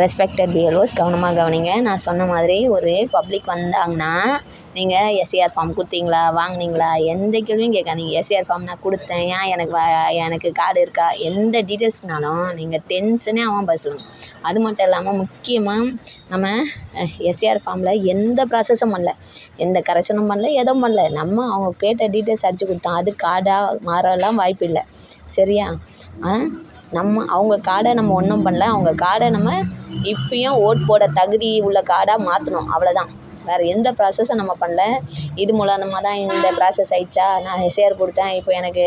Respected viewers கவனமாக கவனிங்க. நான் சொன்ன மாதிரி ஒரு பப்ளிக் வந்தாங்கன்னா நீங்கள் எஸ்ஏஆர் ஃபார்ம் கொடுத்தீங்களா, வாங்கினீங்களா, எந்த கேள்வியும் கேட்காதீங்க. எஸ்ஏஆர் ஃபார்ம் நான் கொடுத்தேன், ஏன் எனக்கு கார்டு இருக்கா, எந்த டீட்டெயில்ஸ்னாலும் நீங்கள் டென்ஷனே ஆகாமல் பதில் சொல்லணும். அது மட்டும் இல்லாமல் முக்கியமாக நம்ம எஸ்ஏஆர் ஃபார்மில் எந்த ப்ராசஸும் பண்ணல, எந்த கரெக்ஷனும் பண்ணல, எதுவும் பண்ணல. நம்ம அவங்க கேட்ட டீட்டெயில்ஸ் அடித்து கொடுத்தோம். அது கார்டாக மாறலாம் வாய்ப்பு இல்லை. சரியா? அவங்க கார்டை நம்ம ஒன்றும் பண்ணல. அவங்க கார்டை நம்ம இப்பயும் ஓட் போட தகுதி உள்ள கார்டாக மாற்றணும். அவ்வளோதான். வேறு எந்த ப்ராசஸும் நம்ம பண்ணல. இது மூலமாக தான் இந்த ப்ராசஸ் ஆயிடுச்சா, நான் எஸ்ஏஆர் கொடுத்தேன், இப்போ எனக்கு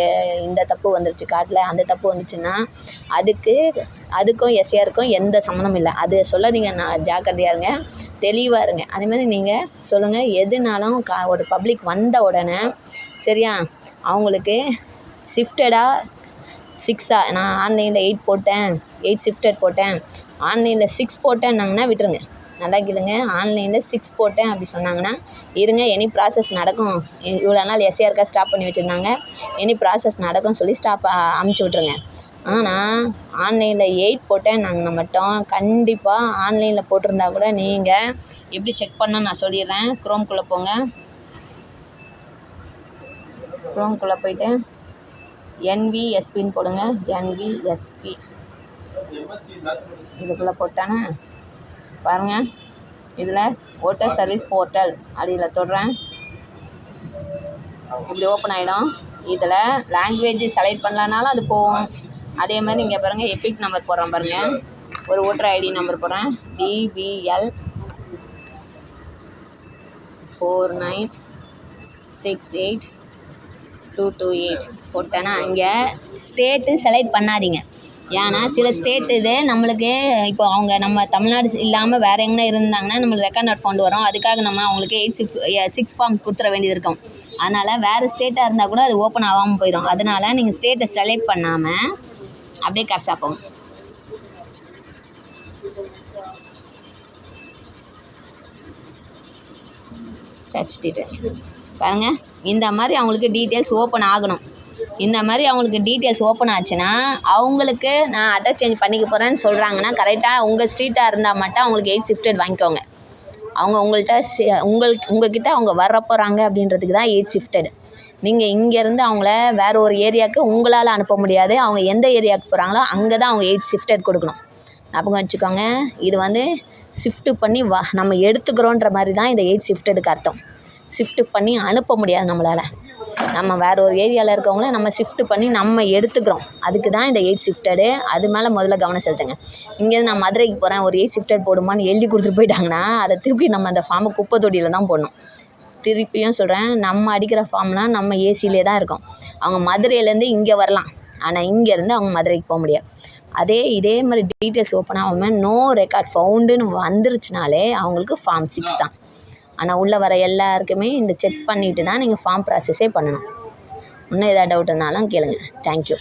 இந்த தப்பு வந்துருச்சு கார்டில், அந்த தப்பு வந்துச்சுன்னா அதுக்கும் எஸ்ஏஆருக்கும் எந்த சம்மந்தமும் இல்லை. அது சொல்ல நீங்கள் ஜாக்கிரதையாக இருங்க, தெளிவாக இருங்க. அதேமாதிரி நீங்கள் சொல்லுங்கள், எதுனாலும் ஒரு பப்ளிக் வந்த உடனே சரியா, அவங்களுக்கு ஷிஃப்டடாக 6 நான் ஆன்லைனில் 8 போட்டேன், 8 ஷிஃப்டட் போட்டேன், ஆன்லைனில் 6 போட்டேன்னாங்கன்னா விட்டுருங்க. நல்லா கேளுங்க, ஆன்லைனில் 6 போட்டேன் அப்படி சொன்னாங்கன்னா இருங்க, எனி ப்ராசஸ் நடக்கும். இவ்வளோ நாள் எஸ்ஏஆருக்காக ஸ்டாப் பண்ணி வச்சுருந்தாங்க, எனி ப்ராசஸ் நடக்கும்னு சொல்லி அமுச்சு விட்ருங்க. ஆனால் ஆன்லைனில் 8 போட்டேன்னாங்கன்னா மட்டும் கண்டிப்பாக ஆன்லைனில் போட்டிருந்தா கூட நீங்கள் எப்படி செக் பண்ண நான் சொல்லிடுறேன். குரோம்குள்ளே போங்க. குரோம்குள்ளே போயிட்டு NVSPன்னு போடுங்க. NVSP இதுக்குள்ளே போட்டானே பாருங்கள். இதில் ஓட்டர் சர்வீஸ் போர்ட்டல் அடியில் தொடுறேன். இப்படி ஓப்பன் ஆகிடும். இதில் லாங்குவேஜ் செலக்ட் பண்ணலனாலும் அது போகும். அதே மாதிரி இங்கே பாருங்கள், எபிக் நம்பர் போடுறேன் பாருங்கள். ஒரு ஓட்டர் ஐடி நம்பர் போடுறேன். DBL 4968228 போட்டேன்னா இங்கே ஸ்டேட்டு செலக்ட் பண்ணாதீங்க. ஏன்னா சில ஸ்டேட் இது நம்மளுக்கு இப்போ அவங்க நம்ம தமிழ்நாடு இல்லாமல் வேறு எங்கன்னா இருந்தாங்கன்னா நம்மளுக்கு ரெக்கார்ட் நாட் ஃபவுண்ட் வரும். அதுக்காக நம்ம அவங்களுக்கு 6 ஃபார்ம் கொடுத்துட வேண்டியது இருக்கும். அதனால் வேறு ஸ்டேட்டாக இருந்தால் கூட அது ஓப்பன் ஆகாமல் போயிடும். அதனால் நீங்கள் ஸ்டேட்டை செலக்ட் பண்ணாமல் அப்படியே கேப்சா போங்க. சர்ச் டீட்டெயில்ஸ் பாருங்கள். இந்த மாதிரி அவங்களுக்கு டீட்டெயில்ஸ் ஓப்பன் ஆகணும். இந்த மாதிரி அவங்களுக்கு டீட்டெயில்ஸ் ஓப்பன் ஆச்சுன்னா அவங்களுக்கு நான் அட்ரஸ் சேஞ்ச் பண்ணிக்க போகிறேன்னு சொல்கிறாங்கன்னா கரெக்டாக உங்கள் ஸ்ட்ரீட்டாக இருந்தால் மட்டும் அவங்களுக்கு 8 ஷிஃப்டட் வாங்கிக்கோங்க. அவங்க உங்கள்கிட்ட அவங்க வர போகிறாங்க அப்படின்றதுக்கு தான் 8 ஷிஃப்டட். நீங்கள் இங்கேருந்து அவங்கள வேறு ஒரு ஏரியாவுக்கு உங்களால் அனுப்ப முடியாது. அவங்க எந்த ஏரியாவுக்கு போகிறாங்களோ அங்கே தான் அவங்க 8 ஷிஃப்டட் கொடுக்கணும். ஞாபகம் வச்சுக்கோங்க. இது ஷிஃப்ட்டு பண்ணி நம்ம எடுத்துக்கிறோன்ற மாதிரி தான் இந்த 8 ஷிஃப்டடுக்கு அர்த்தம். ஷிஃப்ட்டு பண்ணி அனுப்ப முடியாது நம்மளால். நம்ம வேறு ஒரு ஏரியாவில் இருக்கவங்கள நம்ம ஷிஃப்ட்டு பண்ணி நம்ம எடுத்துக்கிறோம். அதுக்கு தான் இந்த 8 ஷிஃப்டடு. அது மேலே முதல்ல கவனம் செலுத்துங்க. இங்கேருந்து நான் மதுரைக்கு போகிறேன், ஒரு 8 ஷிஃப்டட் போடுமான்னு எழுதி கொடுத்துட்டு போயிட்டாங்கன்னா அதை திருப்பி நம்ம அந்த ஃபார்மை குப்பை தொட்டியில் தான் போடணும். திருப்பியும் சொல்கிறேன், நம்ம அடிக்கிற ஃபார்ம்லாம் நம்ம ஏசியிலே தான் இருக்கோம். அவங்க மதுரையிலேருந்து இங்கே வரலாம், ஆனால் இங்கேருந்து அவங்க மதுரைக்கு போக முடியாது. இதே மாதிரி டீட்டெயில்ஸ் ஓப்பன் ஆகாமல் நோ ரெக்கார்ட் ஃபவுண்டுன்னு வந்துருச்சுனாலே அவங்களுக்கு ஃபார்ம் 6 தான். ஆனால் உள்ளே வர எல்லாருக்குமே இந்த செக் பண்ணிவிட்டு தான் நீங்கள் ஃபார்ம் ப்ராசஸே பண்ணணும். இன்னும் எதாவது டவுட் இருந்தாலும் கேளுங்க. தேங்க்யூ.